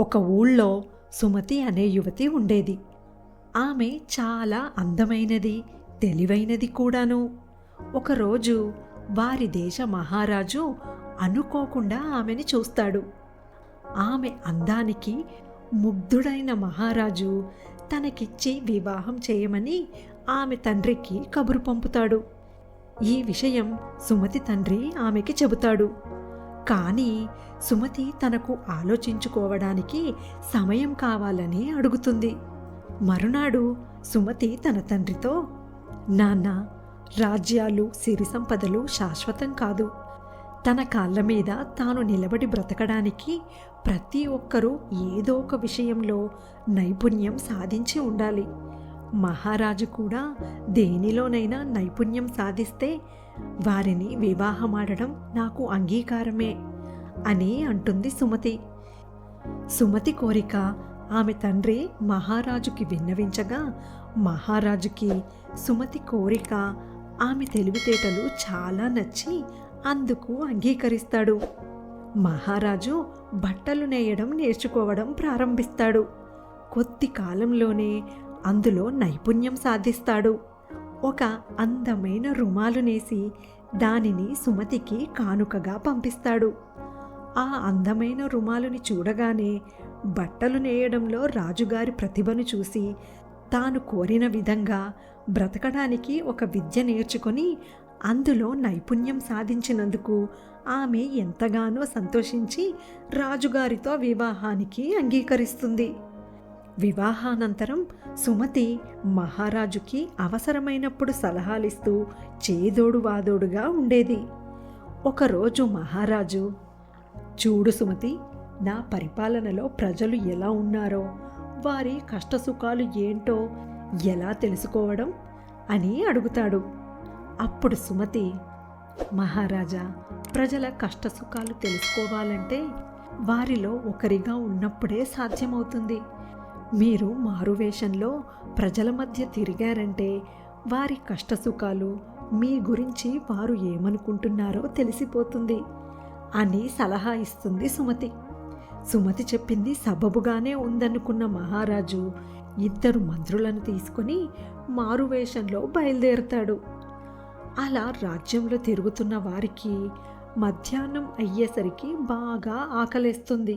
ఒక ఊళ్ళో సుమతి అనే యువతి ఉండేది. ఆమె చాలా అందమైనది, తెలివైనది కూడాను. ఒకరోజు వారి దేశ మహారాజు అనుకోకుండా ఆమెని చూస్తాడు. ఆమె అందానికి ముగ్ధుడైన మహారాజు తనకిచ్చి వివాహం చేయమని ఆమె తండ్రికి కబురు పంపుతాడు. ఈ విషయం సుమతి తండ్రి ఆమెకి చెబుతాడు. కానీ సుమతి తనకు ఆలోచించుకోవడానికి సమయం కావాలని అడుగుతుంది. మరునాడు సుమతి తన తండ్రితో, నాన్న, రాజ్యాలు, సిరి సంపదలు శాశ్వతం కాదు. తన కాళ్ళ మీద తాను నిలబడి బ్రతకడానికి ప్రతి ఒక్కరూ ఏదో ఒక విషయంలో నైపుణ్యం సాధించి ఉండాలి. మహారాజు కూడా దేనిలోనైనా నైపుణ్యం సాధిస్తే వారిని వివాహమాడడం నాకు అంగీకారమే అని అంటుంది సుమతి. సుమతి కోరిక ఆమె తండ్రి మహారాజుకి విన్నవించగా మహారాజుకి సుమతి కోరిక, ఆమె తెలివితేటలు చాలా నచ్చి అందుకు అంగీకరిస్తాడు. మహారాజు బట్టలు నేయడం నేర్చుకోవడం ప్రారంభిస్తాడు. కొద్ది కాలంలోనే అందులో నైపుణ్యం సాధిస్తాడు. ఒక అందమైన రుమాలు నేసి దానిని సుమతికి కానుకగా పంపిస్తాడు. ఆ అందమైన రుమాలుని చూడగానే బట్టలు నేయడంలో రాజుగారి ప్రతిభను చూసి తాను కోరిన విధంగా బ్రతకడానికి ఒక విద్య నేర్చుకొని అందులో నైపుణ్యం సాధించినందుకు ఆమె ఎంతగానో సంతోషించి రాజుగారితో వివాహానికి అంగీకరిస్తుంది. వివాహానంతరం సుమతి మహారాజుకి అవసరమైనప్పుడు సలహాలిస్తూ చేదోడు వాదోడుగా ఉండేది. ఒకరోజు మహారాజు, చూడు సుమతి, నా పరిపాలనలో ప్రజలు ఎలా ఉన్నారో, వారి కష్టసుఖాలు ఏంటో ఎలా తెలుసుకోవడం అని అడుగుతాడు. అప్పుడు సుమతి, మహారాజా, ప్రజల కష్టసుఖాలు తెలుసుకోవాలంటే వారిలో ఒకరిగా ఉన్నప్పుడే సాధ్యమవుతుంది. మీరు మారువేషంలో ప్రజల మధ్య తిరిగారంటే వారి కష్టసుఖాలు, మీ గురించి వారు ఏమనుకుంటున్నారో తెలిసిపోతుంది అని సలహా ఇస్తుంది సుమతి. సుమతి చెప్పింది సబబుగానే ఉందనుకున్న మహారాజు ఇద్దరు మంత్రులను తీసుకుని మారువేషంలో బయలుదేరుతాడు. అలా రాజ్యంలో తిరుగుతున్న వారికి మధ్యాహ్నం అయ్యేసరికి బాగా ఆకలేస్తుంది.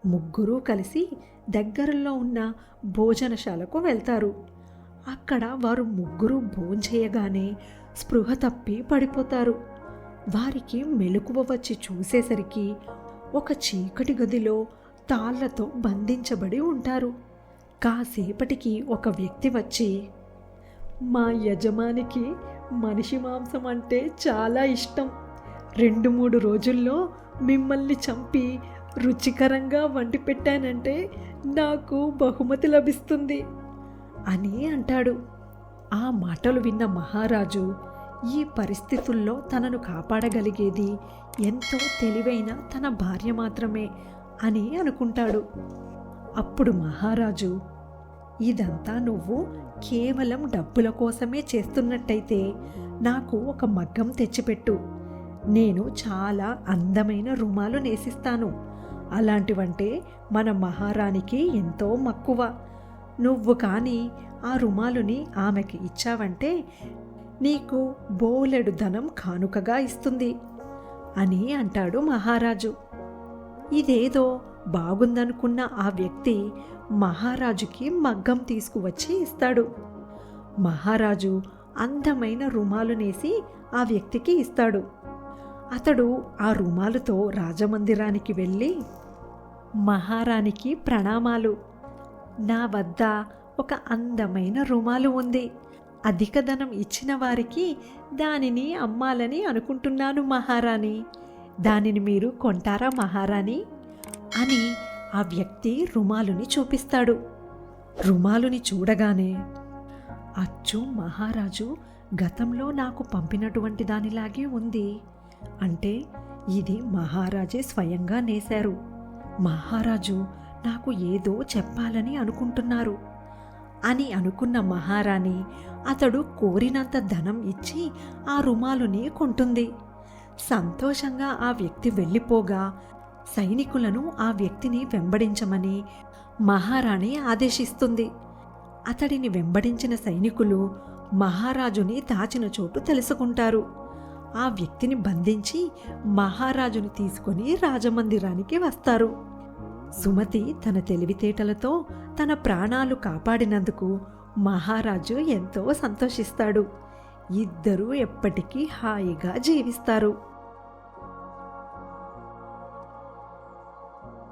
ముగ్గురు కలిసి దగ్గరలో ఉన్న భోజనశాలకు వెళ్తారు. అక్కడ వారు ముగ్గురు భోంచేయగానే స్పృహ తప్పి పడిపోతారు. వారికి మెలకువ వచ్చి చూసేసరికి ఒక చీకటి గదిలో తాళ్లతో బంధించబడి ఉంటారు. కాసేపటికి ఒక వ్యక్తి వచ్చి, మా యజమానికి మనిషి మాంసం అంటే చాలా ఇష్టం. 2-3 రోజుల్లో మిమ్మల్ని చంపి రుచికరంగా వండి పెట్టానంటే నాకు బహుమతి లభిస్తుంది అని అంటాడు. ఆ మాటలు విన్న మహారాజు ఈ పరిస్థితుల్లో తనను కాపాడగలిగేది ఎంతో తెలివైన తన భార్య మాత్రమే అని అనుకుంటాడు. అప్పుడు మహారాజు, ఇదంతా నువ్వు కేవలం డబ్బుల కోసమే చేస్తున్నట్టయితే నాకు ఒక మగ్గం తెచ్చిపెట్టు. నేను చాలా అందమైన రుమాలు నేసిస్తాను. అలాంటివంటే మన మహారాణికి ఎంతో మక్కువ. నువ్వు కానీ ఆ రుమాలుని ఆమెకి ఇచ్చావంటే నీకు బోలెడు ధనం కానుకగా ఇస్తుంది అని అంటాడు మహారాజు. ఇదేదో బాగుందనుకున్న ఆ వ్యక్తి మహారాజుకి మగ్గం తీసుకువచ్చి ఇస్తాడు. మహారాజు అందమైన రుమాలు నేసి ఆ వ్యక్తికి ఇస్తాడు. అతడు ఆ రుమాలుతో రాజమందిరానికి వెళ్ళి, మహారాణికి ప్రణామాలు. నా వద్ద ఒక అందమైన రుమాలు ఉంది. అధిక ధనం ఇచ్చిన వారికి దానిని అమ్మాలని అనుకుంటున్నాను మహారాణి. దానిని మీరు కొంటారా మహారాణి అని ఆ వ్యక్తి రుమాలుని చూపిస్తాడు. రుమాలుని చూడగానే, అచ్చు మహారాజు గతంలో నాకు పంపినటువంటి దానిలాగే ఉంది. అంటే ఇది మహారాజే స్వయంగా నేశారు. మహారాజు నాకు ఏదో చెప్పాలని అనుకుంటున్నారు అని అనుకున్న మహారాణి అతడు కోరినంత ధనం ఇచ్చి ఆ రుమాలుని కొంటుంది. సంతోషంగా ఆ వ్యక్తి వెళ్ళిపోగా సైనికులను ఆ వ్యక్తిని వెంబడించమని మహారాణి ఆదేశిస్తుంది. అతడిని వెంబడించిన సైనికులు మహారాజుని దాచిన చోటు తెలుసుకుంటారు. ఆ వ్యక్తిని బంధించి మహారాజుని తీసుకొని రాజమందిరానికి వస్తారు. సుమతి తన తెలివితేటలతో తన ప్రాణాలు కాపాడినందుకు మహారాజు ఎంతో సంతోషిస్తాడు. ఇద్దరూ ఎప్పటికీ హాయిగా జీవిస్తారు.